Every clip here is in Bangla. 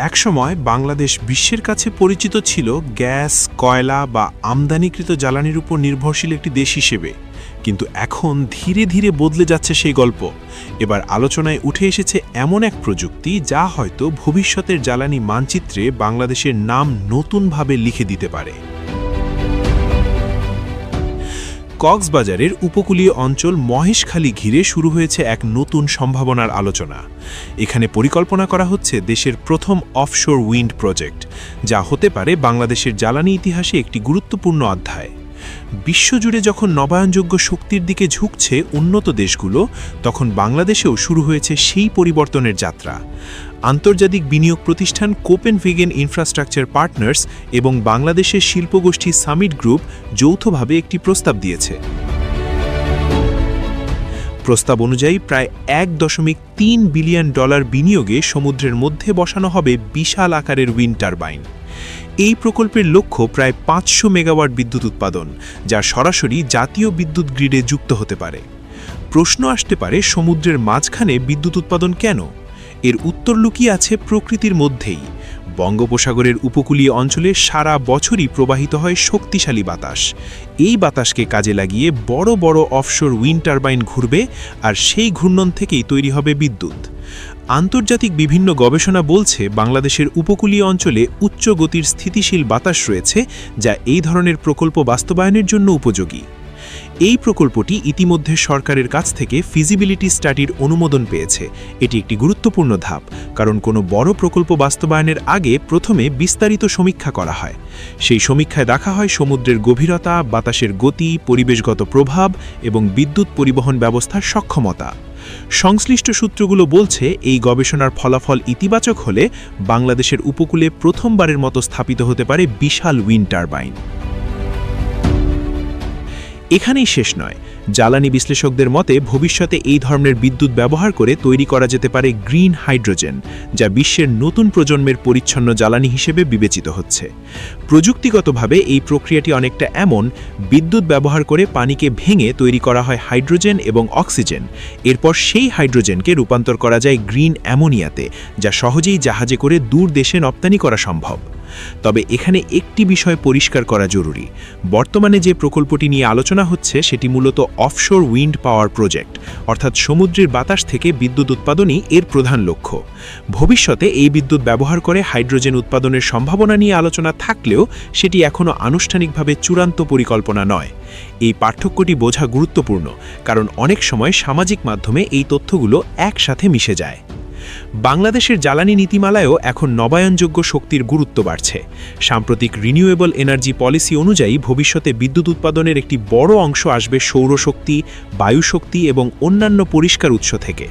একসময় বাংলাদেশ বিশ্বের কাছে পরিচিত ছিল গ্যাস, কয়লা বা আমদানিকৃত জ্বালানির উপর নির্ভরশীল একটি দেশ হিসেবে। কিন্তু এখন ধীরে ধীরে বদলে যাচ্ছে সেই গল্প। এবার আলোচনায় উঠে এসেছে এমন এক প্রযুক্তি যা হয়তো ভবিষ্যতের জ্বালানি মানচিত্রে বাংলাদেশের নাম নতুনভাবে লিখে দিতে পারে। কক্সবাজারের উপকূলীয় অঞ্চল মহেশখালী ঘিরে শুরু হয়েছে এক নতুন সম্ভাবনার আলোচনা। এখানে পরিকল্পনা করা হচ্ছে দেশের প্রথম অফশোর উইন্ড প্রজেক্ট, যা হতে পারে বাংলাদেশের জ্বালানি ইতিহাসে একটি গুরুত্বপূর্ণ অধ্যায়। বিশ্বজুড়ে যখন নবায়নযোগ্য শক্তির দিকে ঝুঁকছে উন্নত দেশগুলো, তখন বাংলাদেশেও শুরু হয়েছে সেই পরিবর্তনের যাত্রা। আন্তর্জাতিক বিনিয়োগ প্রতিষ্ঠান কোপেনহেগেন ইনফ্রাস্ট্রাকচার পার্টনার্স এবং বাংলাদেশের শিল্পগোষ্ঠী সামিট গ্রুপ যৌথভাবে একটি প্রস্তাব দিয়েছে। প্রস্তাব অনুযায়ী প্রায় $1.3 বিলিয়ন বিনিয়োগে সমুদ্রের মধ্যে বসানো হবে বিশাল আকারের উইন্ড টারবাইন। এই প্রকল্পের লক্ষ্য প্রায় 500 মেগাওয়াট বিদ্যুৎ উৎপাদন, যা সরাসরি জাতীয় বিদ্যুৎ গ্রিডে যুক্ত হতে পারে। প্রশ্ন আসতে পারে, সমুদ্রের মাঝখানে বিদ্যুৎ উৎপাদন কেন? এর উত্তর লুকিয়ে আছে প্রকৃতির মধ্যেই। বঙ্গোপসাগরের উপকূলীয় অঞ্চলে সারা বছরই প্রবাহিত হয় শক্তিশালী বাতাস। এই বাতাসকে কাজে লাগিয়ে বড় বড় অফশোর উইন্ড টারবাইন ঘুরবে, আর সেই ঘূর্ণন থেকেই তৈরি হবে বিদ্যুৎ। আন্তর্জাতিক বিভিন্ন গবেষণা বলছে বাংলাদেশের উপকূলীয় অঞ্চলে উচ্চ গতির স্থিতিশীল বাতাস রয়েছে, যা এই ধরনের প্রকল্প বাস্তবায়নের জন্য উপযোগী। এই প্রকল্পটি ইতিমধ্যে সরকারের কাছ থেকে ফিজিবিলিটি স্টাডির অনুমোদন পেয়েছে। এটি একটি গুরুত্বপূর্ণ ধাপ, কারণ কোনো বড় প্রকল্প বাস্তবায়নের আগে প্রথমে বিস্তারিত সমীক্ষা করা হয়। সেই সমীক্ষায় দেখা হয় সমুদ্রের গভীরতা, বাতাসের গতি, পরিবেশগত প্রভাব এবং বিদ্যুৎ পরিবহন ব্যবস্থার সক্ষমতা। সংশ্লিষ্ট সূত্রগুলো বলছে, এই গবেষণার ফলাফল ইতিবাচক হলে বাংলাদেশের উপকূলে প্রথমবারের মতো স্থাপিত হতে পারে বিশাল উইন্ড টারবাইন। এখানেই শেষ নয়। জ্বালানি বিশ্লেষকদের মতে ভবিষ্যতে এই ধরনের বিদ্যুৎ ব্যবহার করে তৈরি করা যেতে পারে গ্রিন হাইড্রোজেন, যা বিশ্বের নতুন প্রজন্মের পরিচ্ছন্ন জ্বালানি হিসেবে বিবেচিত হচ্ছে। প্রযুক্তিগতভাবে এই প্রক্রিয়াটি অনেকটা এমন, বিদ্যুৎ ব্যবহার করে পানিকে ভেঙে তৈরি করা হয় হাইড্রোজেন এবং অক্সিজেন। এরপর সেই হাইড্রোজেনকে রূপান্তর করা যায় গ্রিন অ্যামোনিয়াতে, যা সহজেই জাহাজে করে দূর দেশে রপ্তানি করা সম্ভব। তবে এখানে একটি বিষয় পরিষ্কার করা জরুরি। বর্তমানে যে প্রকল্পটি নিয়ে আলোচনা হচ্ছে সেটি মূলত অফশোর উইন্ড পাওয়ার প্রজেক্ট, অর্থাৎ সমুদ্রের বাতাস থেকে বিদ্যুৎ উৎপাদনই এর প্রধান লক্ষ্য। ভবিষ্যতে এই বিদ্যুৎ ব্যবহার করে হাইড্রোজেন উৎপাদনের সম্ভাবনা নিয়ে আলোচনা থাকলেও সেটি এখনও আনুষ্ঠানিকভাবে চূড়ান্ত পরিকল্পনা নয়। এই পার্থক্যটি বোঝা গুরুত্বপূর্ণ, কারণ অনেক সময় সামাজিক মাধ্যমে এই তথ্যগুলো একসাথে মিশে যায়। বাংলাদেশের জ্বালানি নীতিমালায়ও এখন নবায়নযোগ্য শক্তির গুরুত্ব বাড়ছে। সাম্প্রতিক রিনিউয়েবল এনার্জি পলিসি অনুযায়ী ভবিষ্যতে বিদ্যুৎ উৎপাদনের একটি বড় অংশ আসবে সৌরশক্তি, বায়ুশক্তি এবং অন্যান্য পরিষ্কার উৎস থেকে।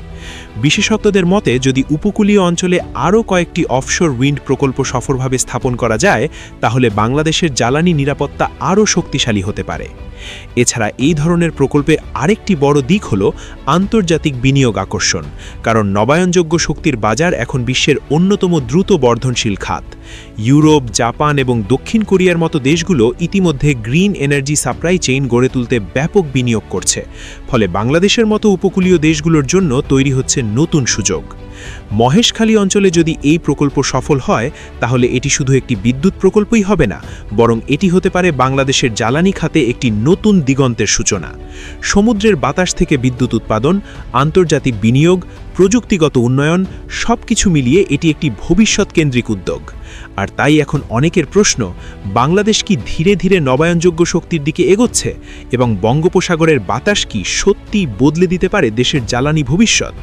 বিশেষজ্ঞদের মতে, যদি উপকূলীয় অঞ্চলে আরও কয়েকটি অফশোর উইন্ড প্রকল্প সফলভাবে স্থাপন করা যায়, তাহলে বাংলাদেশের জ্বালানি নিরাপত্তা আরও শক্তিশালী হতে পারে। এছাড়া এই ধরনের প্রকল্পের আরেকটি বড় দিক হল আন্তর্জাতিক বিনিয়োগ আকর্ষণ, কারণ নবায়নযোগ্য শক্তির বাজার এখন বিশ্বের অন্যতম দ্রুত বর্ধনশীল খাত। ইউরোপ, জাপান এবং দক্ষিণ কোরিয়ার মতো দেশগুলো ইতিমধ্যে গ্রিন এনার্জি সাপ্লাই চেইন গড়ে তুলতে ব্যাপক বিনিয়োগ করছে। ফলে বাংলাদেশের মতো উপকূলীয় দেশগুলোর জন্য তৈরি হচ্ছে নতুন সুযোগ। মহেশখালী অঞ্চলে যদি এই প্রকল্প সফল হয়, তাহলে এটি শুধু একটি বিদ্যুৎ প্রকল্পই হবে না, বরং এটি হতে পারে বাংলাদেশের জ্বালানি খাতে একটি নতুন দিগন্তের সূচনা। সমুদ্রের বাতাস থেকে বিদ্যুৎ উৎপাদন, আন্তর্জাতিক বিনিয়োগ, প্রযুক্তিগত উন্নয়ন সবকিছু মিলিয়ে এটি একটি ভবিষ্যৎকেন্দ্রিক উদ্যোগ। আর তাই এখন অনেকের প্রশ্ন, বাংলাদেশ কি ধীরে ধীরে নবায়নযোগ্য শক্তির দিকে এগোচ্ছে, এবং বঙ্গোপসাগরের বাতাস কি সত্যি বদলে দিতে পারে দেশের জ্বালানি ভবিষ্যৎ?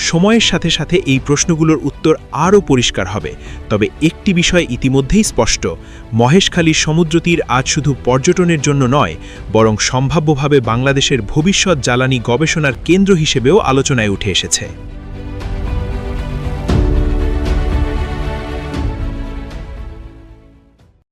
সময়ের সাথে সাথে এই প্রশ্নগুলোর উত্তর আরও পরিষ্কার হবে। তবে একটি বিষয় ইতিমধ্যেই স্পষ্ট, মহেশখালীর সমুদ্রতীর আজ শুধু পর্যটনের জন্য নয়, বরং সম্ভাব্যভাবে বাংলাদেশের ভবিষ্যৎ জ্বালানি গবেষণার কেন্দ্র হিসেবেও আলোচনায় উঠে এসেছে।